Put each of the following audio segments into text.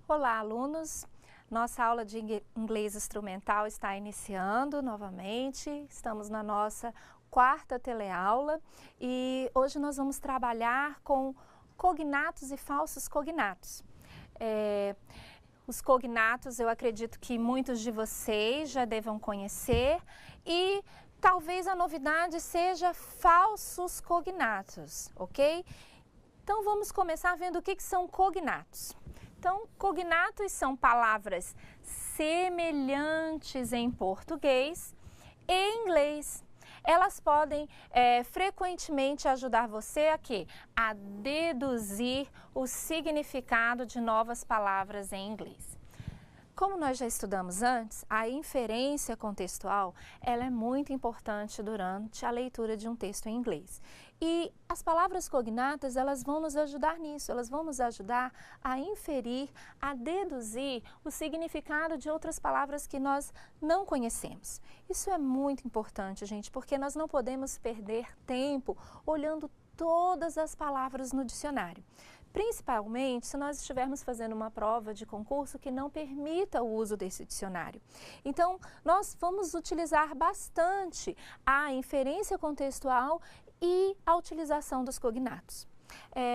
Olá, alunos! Nossa aula de inglês instrumental está iniciando novamente. Estamos na nossa quarta teleaula e hoje nós vamos trabalhar com cognatos e falsos cognatos. Os cognatos eu acredito que muitos de vocês já devam conhecer e talvez a novidade seja falsos cognatos, ok? Então vamos começar vendo o que são cognatos. Então, cognatos são palavras semelhantes em português e inglês. Elas podem frequentemente ajudar você a quê? A deduzir o significado de novas palavras em inglês. Como nós já estudamos antes, a inferência contextual ela é muito importante durante a leitura de um texto em inglês. E as palavras cognatas elas vão nos ajudar nisso, elas vão nos ajudar a inferir, a deduzir o significado de outras palavras que nós não conhecemos. Isso é muito importante, gente, porque nós não podemos perder tempo olhando todas as palavras no dicionário. Principalmente se nós estivermos fazendo uma prova de concurso que não permita o uso desse dicionário. Então, nós vamos utilizar bastante a inferência contextual e a utilização dos cognatos.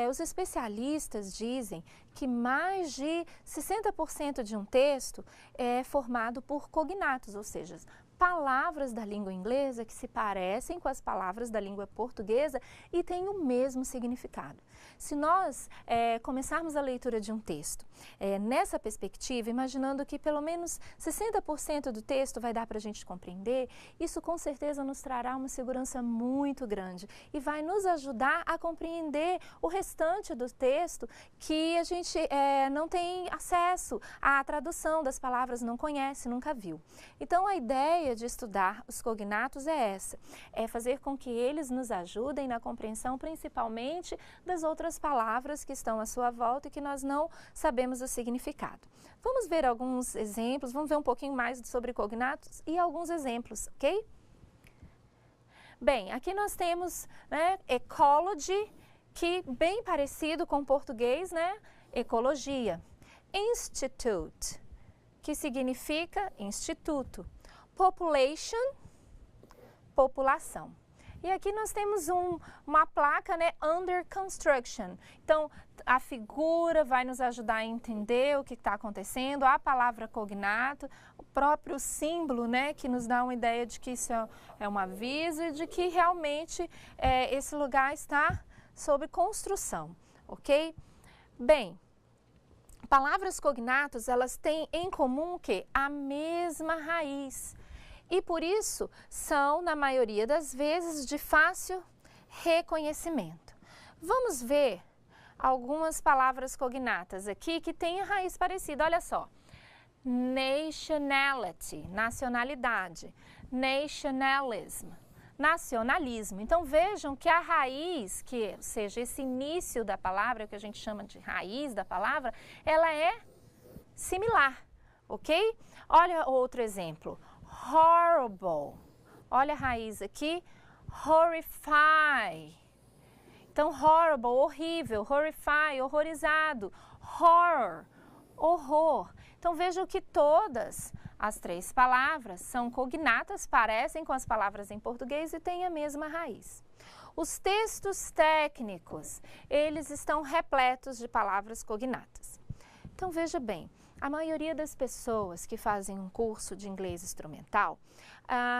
Os especialistas dizem que mais de 60% de um texto é formado por cognatos, ou seja, palavras da língua inglesa que se parecem com as palavras da língua portuguesa e têm o mesmo significado. Se nós começarmos a leitura de um texto nessa perspectiva, imaginando que pelo menos 60% do texto vai dar para a gente compreender, isso com certeza nos trará uma segurança muito grande e vai nos ajudar a compreender o restante do texto que a gente não tem acesso à tradução das palavras, não conhece, nunca viu. Então a ideia de estudar os cognatos é essa, é fazer com que eles nos ajudem na compreensão principalmente das outras palavras que estão à sua volta e que nós não sabemos o significado. Vamos ver alguns exemplos, vamos ver um pouquinho mais sobre cognatos e alguns exemplos, ok? Bem, aqui nós temos ecology, que bem parecido com o português, né? Ecologia. Institute, que significa instituto. Population, população. E aqui nós temos uma placa, né, under construction. Então, a figura vai nos ajudar a entender o que está acontecendo, a palavra cognato, o próprio símbolo, né, que nos dá uma ideia de que isso é um aviso e de que realmente esse lugar está sob construção, ok? Bem, palavras cognatos, elas têm em comum o quê? A mesma raiz. E por isso são, na maioria das vezes, de fácil reconhecimento. Vamos ver algumas palavras cognatas aqui que têm a raiz parecida. Olha só, nationality, nacionalidade, nationalism, nacionalismo. Então vejam que a raiz, ou seja, esse início da palavra, que a gente chama de raiz da palavra, ela é similar, ok? Olha outro exemplo. Horrible. Olha a raiz aqui. Horrify. Então, horrible, horrível. Horrify, horrorizado. Horror, horror. Então, vejam que todas as três palavras são cognatas, parecem com as palavras em português e têm a mesma raiz. Os textos técnicos, eles estão repletos de palavras cognatas. Então, veja bem, a maioria das pessoas que fazem um curso de inglês instrumental,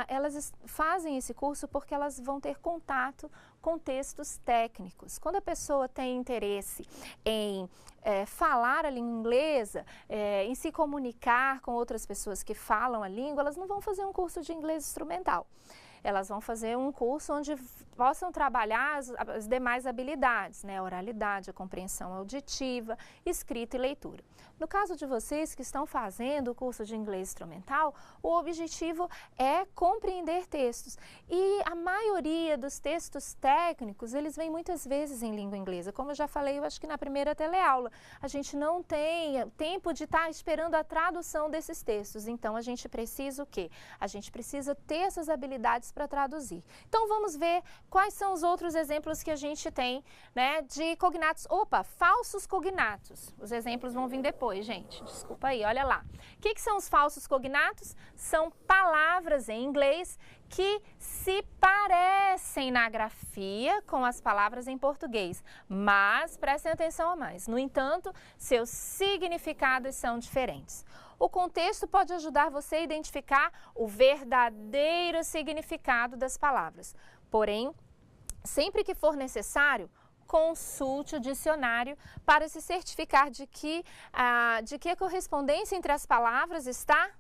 elas fazem esse curso porque elas vão ter contato com textos técnicos. Quando a pessoa tem interesse em falar a língua inglesa, em se comunicar com outras pessoas que falam a língua, elas não vão fazer um curso de inglês instrumental. Elas vão fazer um curso onde possam trabalhar as demais habilidades, né? A oralidade, a compreensão auditiva, escrita e leitura. No caso de vocês que estão fazendo o curso de inglês instrumental, o objetivo é compreender textos. E a maioria dos textos técnicos, eles vêm muitas vezes em língua inglesa. Como eu já falei, eu acho que na primeira teleaula, a gente não tem tempo de estar esperando a tradução desses textos. Então, a gente precisa o quê? A gente precisa ter essas habilidades fácil para traduzir. Então, vamos ver quais são os outros exemplos que a gente tem, né, de cognatos. Opa, falsos cognatos. Os exemplos vão vir depois, gente. Desculpa aí, olha lá. O que são os falsos cognatos? São palavras em inglês que se parecem na grafia com as palavras em português, mas prestem atenção a mais. No entanto, seus significados são diferentes. O contexto pode ajudar você a identificar o verdadeiro significado das palavras. Porém, sempre que for necessário, consulte o dicionário para se certificar de que a correspondência entre as palavras está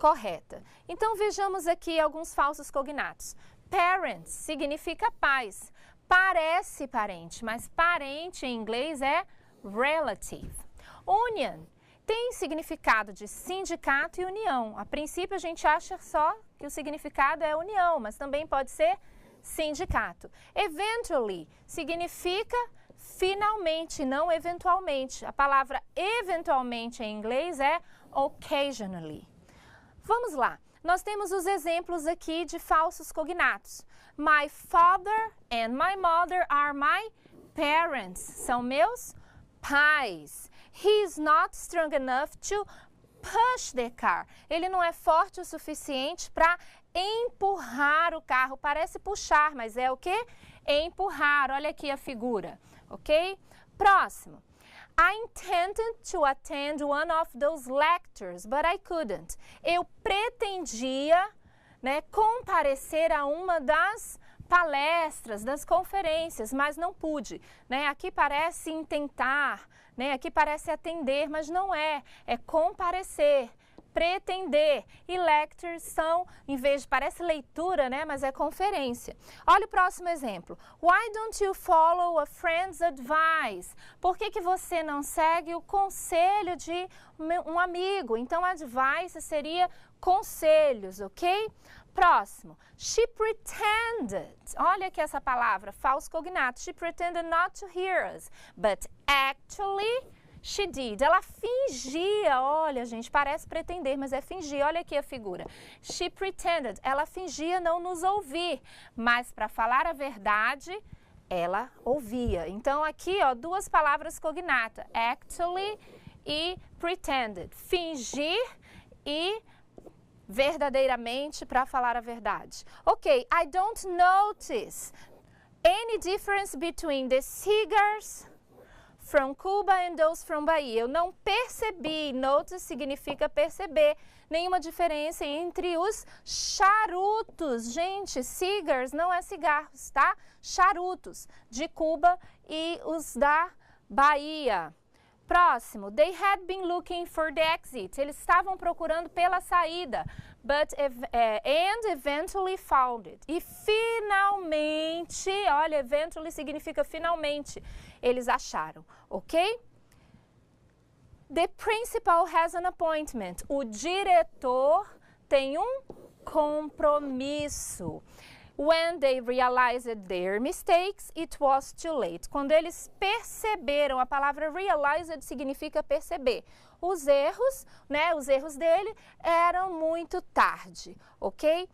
correta. Então, vejamos aqui alguns falsos cognatos. Parents significa pais. Parece parente, mas parente em inglês é relative. Union tem significado de sindicato e união. A princípio, a gente acha só que o significado é união, mas também pode ser sindicato. Eventually significa finalmente, não eventualmente. A palavra eventualmente em inglês é occasionally. Vamos lá. Nós temos os exemplos aqui de falsos cognatos. My father and my mother are my parents. São meus pais. He is not strong enough to push the car. Ele não é forte o suficiente para empurrar o carro. Parece puxar, mas é o quê? Empurrar. Olha aqui a figura, ok? Próximo. I intended to attend one of those lectures, but I couldn't. Eu pretendia, né, comparecer a uma das palestras, das conferências, mas não pude, né? Aqui parece intentar, né? Aqui parece atender, mas não é. É comparecer, pretender. E lectures são, em vez de, parece leitura, né? Mas é conferência. Olha o próximo exemplo. Why don't you follow a friend's advice? Por que você não segue o conselho de um amigo? Então, advice seria conselhos, ok? Próximo. She pretended. Olha aqui essa palavra, falso cognato. She pretended not to hear us, but actually she did. Ela fingia, olha, gente, parece pretender, mas é fingir. Olha aqui a figura. She pretended. Ela fingia não nos ouvir, mas para falar a verdade, ela ouvia. Então, aqui, ó, duas palavras cognata. Actually e pretended. Fingir e verdadeiramente para falar a verdade. Ok, I don't notice any difference between the cigars from Cuba and those from Bahia. Eu não percebi, notice significa perceber, nenhuma diferença entre os charutos. Gente, cigars não é cigarros, tá? Charutos de Cuba e os da Bahia. Próximo, they had been looking for the exit. Eles estavam procurando pela saída, and eventually found it. E finalmente, olha, eventually significa finalmente, eles acharam, ok? The principal has an appointment. O diretor tem um compromisso. When they realized their mistakes, it was too late. Quando eles perceberam, a palavra realized significa perceber. Os erros, né, os erros dele eram muito tarde, ok?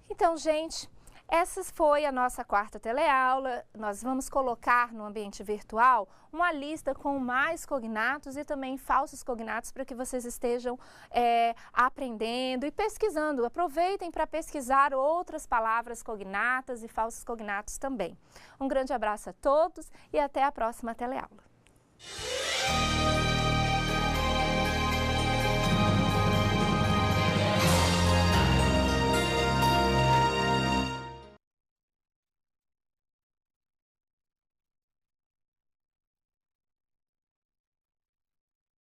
Então, gente, essa foi a nossa quarta teleaula. Nós vamos colocar no ambiente virtual uma lista com mais cognatos e também falsos cognatos para que vocês estejam aprendendo e pesquisando. Aproveitem para pesquisar outras palavras cognatas e falsos cognatos também. Um grande abraço a todos e até a próxima teleaula.